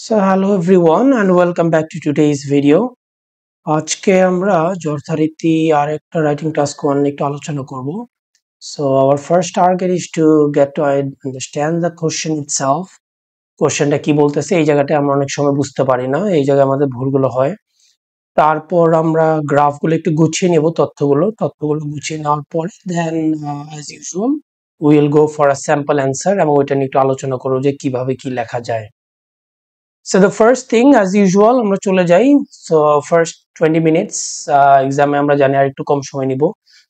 So hello everyone and welcome back to today's video. আজকে আমরা যথারীতি আরেকটা রাইটিং টাস্ক 1 নিয়ে একটু আলোচনা করব. So our first target is to get to understand the question itself. কোশ্চেনটা কি বলতেছে এই জায়গাটা আমরা অনেক সময় বুঝতে পারি না, এই জায়গায় আমাদের ভুলগুলো হয়. তারপর আমরা গ্রাফগুলো একটু গুছিয়ে নেব, তথ্যগুলো গুছিয়ে নেওয়ার পরে then as usual we will go for a sample answer এবং ওইটা নিয়ে একটু আলোচনা করব যে কিভাবে কি লেখা যায়. So the first thing as usual আমরা চলে যাই. So first 20 minutes এক্সামে আমরা জানি আর একটু কম সময় নিব.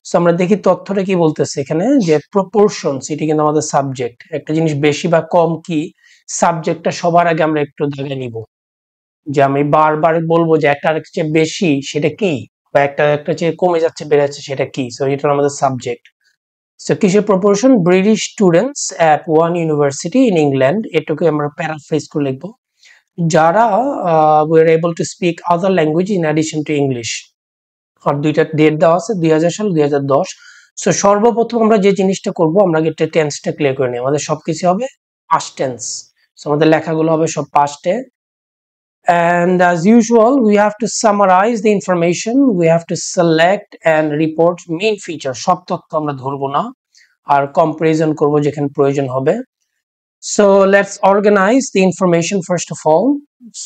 সো আমরা দেখি তথ্যটা কি বলতেছে এখানে, যে প্রপোর্শনস এটি কিন্তু আমাদের সাবজেক্ট. একটা জিনিস বেশি বা কম কি সাবজেক্টটা সবার আগে আমরা একটু দাগে নিব, যে আমি বারবার বলবো যে একটা আরেকটা চেয়ে বেশি সেটা কি, বা একটা একটা চেয়ে কমে যাচ্ছে বেড়ে যাচ্ছে সেটা কি. সো এটা আমাদের সাবজেক্ট. সো কিসের proportion? British students at one university in England, এটাকে আমরা প্যারাফ্রেজ করে লিখবো, যারা were able to speak other language in addition to English. আর দুইটা ডেট দেওয়া আছে 2000 সাল 2010. সো সর্বপ্রথম আমরা যে জিনিসটা করব, আমরা একটা টেন্সটা ক্লিয়ার করে নিই. আমাদের সবকিছু হবে পাস্ট টেন্স. সো আমাদের লেখাগুলো হবে সব পাস্টে. And as usual we have to summarize the information, we have to select and report main feature. সব তথ্য আমরা ধরবো না, আর কম্পারিজন করব যেখানে প্রয়োজন হবে. So let's organize the information first of all.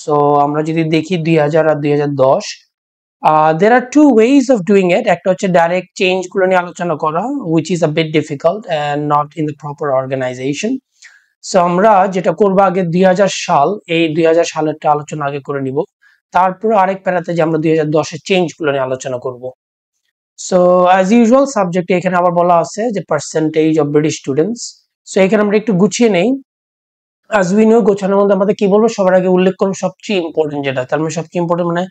So আমরা যদি দেখি 2000 আর 2010, there are two ways of doing it. একটা হচ্ছে ডাইরেক্ট চেঞ্জ গুলো নিয়ে আলোচনা করা, which is a bit difficult and not in the proper organization. So আমরা যেটা করব, আগে 2000 সাল, এই 2000 সালেরটা আলোচনা আগে করে নিব, তারপর আরেক প্যারাতে যে আমরা 2010 এর চেঞ্জ গুলো নিয়ে আলোচনা করব. So as usual সাবজেক্টে এখানে আবার বলা আছে যে percentage of British students. So এখানে আমরা একটু গুছিয়ে নেই. as we know গোছানোর মধ্যে আমাদের কি বলবো, সবার আগে উল্লেখ করব সবচেয়ে ইম্পর্টেন্ট যেটা, তার মানে সবচেয়ে ইম্পর্টেন্ট মানে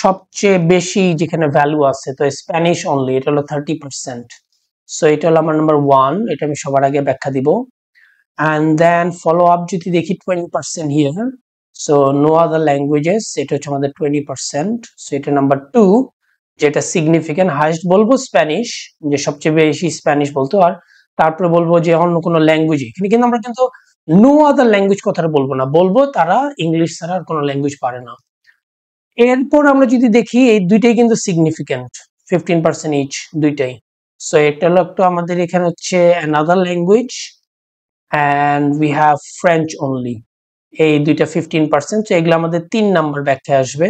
সবচেয়ে বেশি যেখানে ভ্যালু আছে. তো স্প্যানিশ অনলি, এটা হলো 30%. সো এটা হলো আমার নাম্বার 1, এটা আমি সবার আগে ব্যাখ্যা দিব. and then follow up যদি দেখি 20% here. so no other languages, এটা হচ্ছে আমাদের 20%. সো এটা নাম্বার 2, যেটা সিগনিফিকেন্ট হাইয়েস্ট বলবো স্প্যানিশ, যে সবচেয়ে বেশি স্প্যানিশ বলতো, আর তারপরে বলবো যে অন্য কোনো ল্যাঙ্গুয়েজ. এখানে কিন্তু আমরা কিন্তু নো আদার ল্যাঙ্গুয়েজ কথাটা বলবো না, বলবো তারা ইংলিশ ছাড়া আর কোনো ল্যাঙ্গুয়েজ পারে না. এরপর আমরা যদি দেখি এই দুইটাই কিন্তু সিগনিফিকেন্ট, 15% ইচ দুইটাই. সো এটা হলো একটু আমাদের এখানে হচ্ছে another language and we have French only, এই দুইটা 15%. তো এগুলো আমাদের 3 নাম্বার ব্যাখ্যায় আসবে.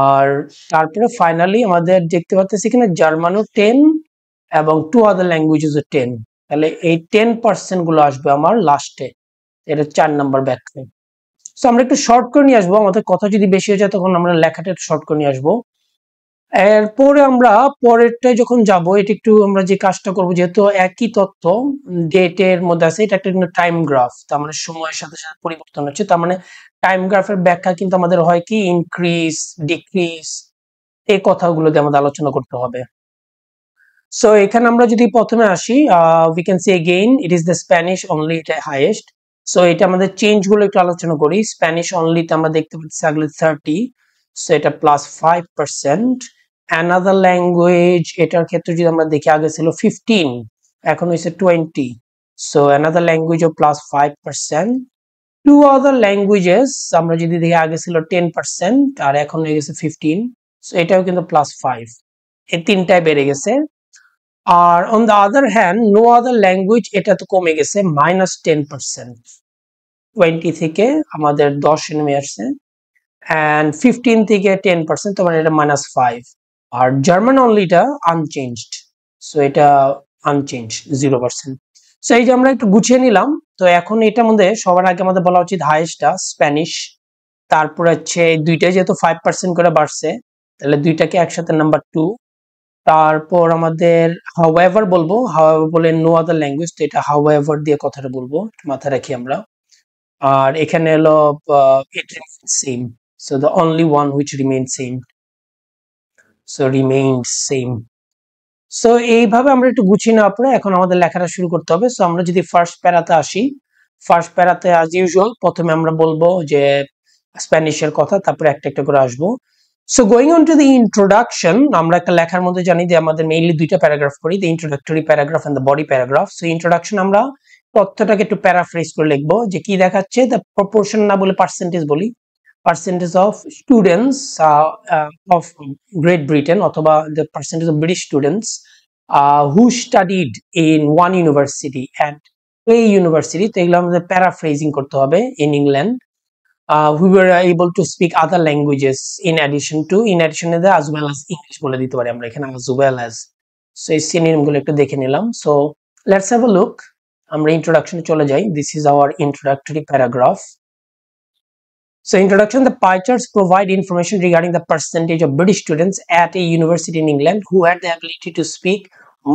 আর তারপরে ফাইনালি আমাদের দেখতে পাচ্ছি এখানে জার্মানও 10 এবং 2 আদার ল্যাঙ্গুয়েজেসও 10. তাহলে এই 10% গুলো আসবে আমার লাস্টে, এটা 4 নাম্বার ব্যাখ্যা. সো আমরা একটু শর্ট করে নিয়ে আসবো, আমাদের কথা যদি বেশি হয়ে যায় তখন আমরা লেখাটা একটু শর্ট করে নিয়ে আসবো. এরপরে আমরা পরেরটায় যখন যাব, এটা একটু আমরা যে কাজটা করব, যেহেতু একই তথ্য ডেটের মধ্যে আছে, এটা একটা কিন্তু টাইম গ্রাফ, তার মানে সময়ের সাথে সাথে পরিবর্তন হচ্ছে. তার মানে টাইম গ্রাফের ব্যাখ্যা কিন্তু আমাদের হয় কি ইনক্রিজ ডিক্রিজ, এই কথাগুলো দিয়ে আমাদের আলোচনা করতে হবে. সো এখানে আমরা যদি প্রথমে আসি, we can say again it is the Spanish only, এটা highest. সো এটা আমাদের চেঞ্জ গুলো একটু আলোচনা করি. স্প্যানিশ অনলি তে আমরা দেখতে পাচ্ছি আগে 30, সো এটা +5%. অ্যানাদার ল্যাঙ্গুয়েজ, এটার ক্ষেত্রে যদি আমরা দেখি আগে ছিল 15, এখন হয়েছে 20. সো অ্যানাদার ল্যাঙ্গুয়েজও +5%. টু আদার ল্যাঙ্গুয়েজেস আমরা যদি দেখি আগে ছিল 10% আর এখন হয়ে গেছে 15. সো এটাও কিন্তু +5, এই তিনটায় বেড়ে গেছে. আর on the other hand no other language, এটা তো কমে গেছে -10%, 20 থেকে আমাদের 10 নেমে আসছে, অ্যান্ড 15 থেকে 10%, তো মানে এটা -5. আর জার্মান অনলিটা আনচেঞ্জড, সো এটা আনচেঞ্জ 0%. সো এই যে আমরা একটু গুছিয়ে নিলাম. তো এখন এটার মধ্যে সবার আগে আমাদের বলা উচিত হাইয়েস্টটা স্প্যানিশ, তারপর হচ্ছে দুইটাই যেহেতু 5% করে বাড়ছে, তাহলে দুইটাকে একসাথে নাম্বার 2. তারপর আমাদের হাউএভার বলবো, হাউএভার বলে নো আদার ল্যাঙ্গুয়েজ, তো এটা হাউএভার দিয়ে কথাটা বলবো, মাথায় রাখি আমরা. আর এখানে হলো it remains same, so the only one which remains same, so remains same. So এইভাবে আমরা একটু গুছিয়ে নেওয়ার পরে এখন আমাদের লেখাটা শুরু করতে হবে. সো আমরা যদি ফার্স্ট প্যারাতে আসি, ফার্স্ট প্যারাতে অ্যাজ ইউজুয়াল প্রথমে আমরা বলবো যে স্প্যানিশের কথা, তারপরে একটা একটা করে আসবো. So going on to the introduction, আমরা একটা লেখার মধ্যে জানি যে আমাদের মেইনলি দুইটা প্যারাগ্রাফ করি, the introductory paragraph and the body paragraph. So introduction আমরা তথ্যটাকে একটু প্যারাফ্রেজ করে লিখবো যে কি দেখাচ্ছে, দ্য প্রপোর্শন না বলে পার্সেন্টেজ বলি, percentage of students of Great Britain অথবা the percentage of British students who studied in one university at a university, তো এগুলো আমাদের প্যারাফ্রেজিং করতে হবে। In England we were able to speak other languages in addition to as well as English বলে দিতে পারি আমরা এখানে as well as। সো এই সিনোনিম গুলো একটু দেখে নিলাম। So let's have a look. আমরা ইন্ট্রোডাকশনে চলে যাই। This is our introductory paragraph. So introduction, the pie charts provide information regarding the percentage of British students at a university in England who had the ability to speak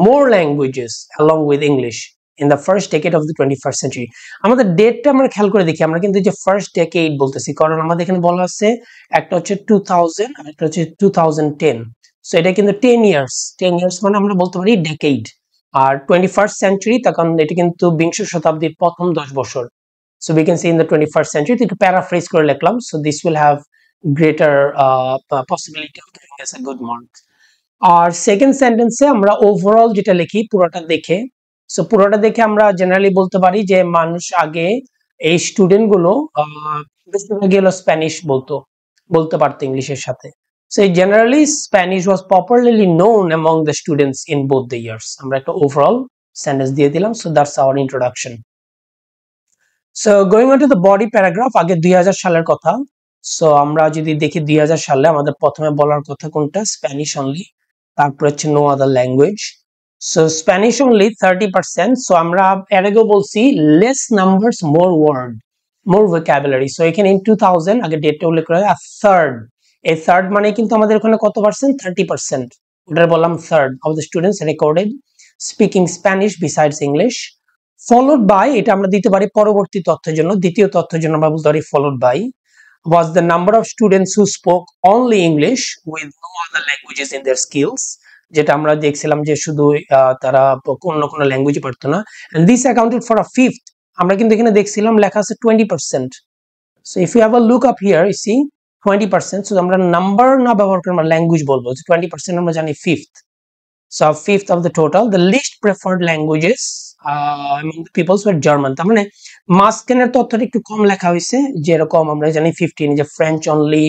more languages along with English in the first decade of the 21st century. আমাদের ডেটটা আমরা খেয়াল করে দেখি, আমরা কিন্তু যে first decade বলতেছি কারণ আমাদের এখানে বলা আছে একটা হচ্ছে 2000 আর একটা হচ্ছে 2010। সো এটা কিন্তু 10 ইয়ার্স মানে আমরা বলতে পারি ডেকেড। আর 21st সেঞ্চুরি তখন এটা কিন্তু বিংশ শতাব্দীর প্রথম 10 বছর। So we can say in the 21st century, to paraphrase করে লিখলাম, so this will have greater possibility of giving us a good mark. আর সেকেন্ড সেন্টেন্সে আমরা ওভারঅল যেটা লিখি পুরোটা দেখে, সো পুরোটা দেখে আমরা জেনারেলি বলতে পারি যে মানুষ আগে এই স্টুডেন্ট গুলো বেশিরভাগ হলো স্প্যানিশ বলতে পারতো ইংলিশের সাথে। So generally Spanish was popularly known among the students in both the years. আমরা একটা ওভারঅল সেন্টেন্স দিয়ে দিলাম। So that's our introduction. So going on to the body paragraph, আগে 2000 সালের কথা। সো আমরা যদি দেখি 2000 সালে আমাদের প্রথমে বলার কথা কোনটা, স্প্যানিশ অনলি, তারপর হচ্ছে no other language. So Spanish only 30%। So আমরা এর আগেও বলছি less numbers more word more vocabulary. So এখানে ইন 2000 আগে ডেটটা উল্লেখ করা হয়, থার্ড, এই থার্ড মানে কিন্তু আমাদের ওখানে কত পার্সেন্ট, 30%। ওটার বললাম third of the students recorded speaking Spanish besides English. Followed by, এটা আমরা দিতে পারি পরবর্তী তথ্যের জন্য, দ্বিতীয় তথ্যের জন্য আমরা বলতে পারি followed by was the number of students who spoke only English with no other languages in their skills, যেটা আমরা দেখছিলাম যে শুধু তারা অন্য কোনো ল্যাঙ্গুয়েজ পারতো না। and this accounted for a fifth, আমরা কিন্তু এখানে দেখছিলাম লেখা আছে 20%। so if you have a look up here you see 20%, so আমরা নাম্বার না ব্যবহার করে আমরা ল্যাঙ্গুয়েজ বলবো, 20% আমরা জানি fifth. So fifth of the total, the least preferred languages among the peoples were German. তার মানে মাঝখানের তথ্যটা একটু কম লেখা হয়েছে, যেরকম আমরা জানি 15 যে ফ্রেঞ্চ অনলি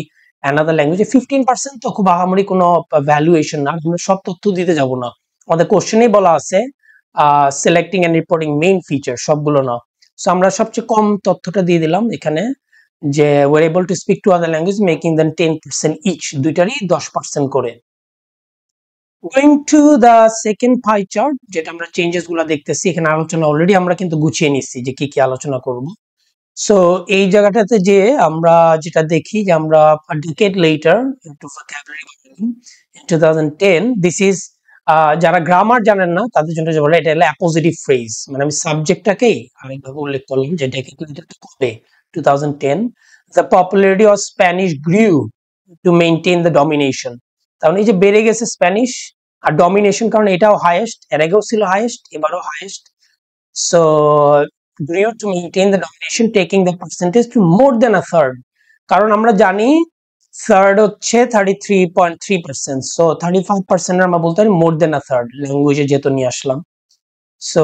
another language, 15% তো খুব আহামরি কোনো ভ্যালুয়েশন না, আমরা সব তথ্য দিতে যাব না। আমাদের কোশ্চেনেই বলা আছে selecting and reporting main feature, সবগুলো না। সো আমরা সবচেয়ে কম তথ্যটা দিয়ে দিলাম এখানে যে we're able to speak to other languages making them 10% each, দুইটারই 10% করে। Going to the second pie chart, যেটা আমরা চেঞ্জেস গুলো দেখতেছি এখানে আলোচনা অলরেডি আমরা কিন্তু গুছিয়ে নিচ্ছি যে কি কি আলোচনা করব। সো এই জায়গাটাতে যে আমরা যেটা দেখি যে আমরা decade later into vocabulary in 2010, this is যারা গ্রামার জানেন না তাদের জন্য যে বলে এটা হলো অ্যাপোজিটিভ ফ্রেজ, মানে আমি সাবজেক্টটাকেই আরেকভাবে উল্লেখ করলাম যে decade later কবে 2010, the popularity of Spanish grew to maintain the domination। তাহলে এই যে বেড়ে গেছে স্প্যানিশ আর ডমিনেশন, কারণ এটাও হাইয়েস্ট, এর আগেও ছিল হাইয়েস্ট, এবারও highest. So grew to maintain the domination taking the percentage to more than a third, কারণ আমরা জানি থার্ড হচ্ছে 33.3%, সো 35% আমরা বলতে পারি মোর দেন আ থার্ড, ল্যাঙ্গুয়েজে যেহেতু নিয়ে আসলাম। সো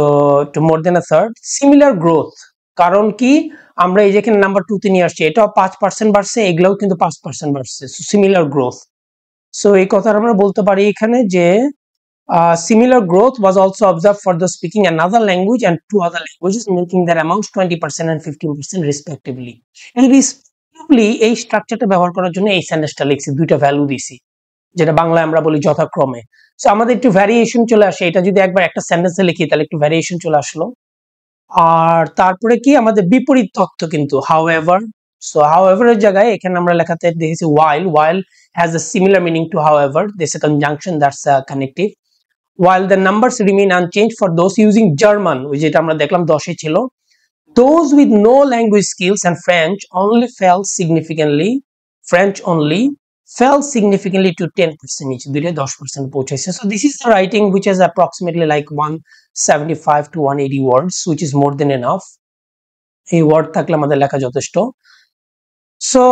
টু মোর দেন আ থার্ড, সিমিলার গ্রোথ, কারণ কি আমরা এই যেখানে নাম্বার 2 তে নিয়ে আসছি, এটাও 5% বাড়ছে, এগুলোও কিন্তু 5% বাড়ছে, সো সিমিলার গ্রোথ। সো এই কথাটা আমরা বলতে পারি এখানে যে similar growth was also observed for the speaking another language and two other languages, making their amounts 20% and 15% respectively. And respectively এই স্ট্রাকচারটা ব্যবহার করার জন্য এই সেন্টেন্সটা লিখছি, দুইটা ভ্যালু দিছি, যেটা বাংলায় আমরা বলি যথাক্রমে। সো আমাদের একটু ভ্যারিয়েশন চলে আসে, এটা যদি একবার একটা সেন্টেন্সে লিখি তাহলে একটু ভ্যারিয়েশন চলে আসলো। আর তারপরে কি আমাদের বিপরীত তথ্য কিন্তু however, so however এর জায়গায় এখানে আমরা লেখাতে দেখেছি while has a similar meaning to however, this is a conjunction that's connective, while the numbers remain unchanged for those using German, যেটা আমরা দেখলাম 10 এ ছিল, those with no language skills and French only fell significantly to 10% each, দুইটা 10% পৌঁছেছে। so this is the writing which is approximately like 175 to 180 words, which is more than enough, এই word থাকলে আমাদের লেখা যথেষ্ট। so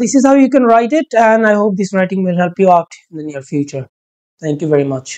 this is how you can write it, and I hope this writing will help you out in the near future. Thank you very much.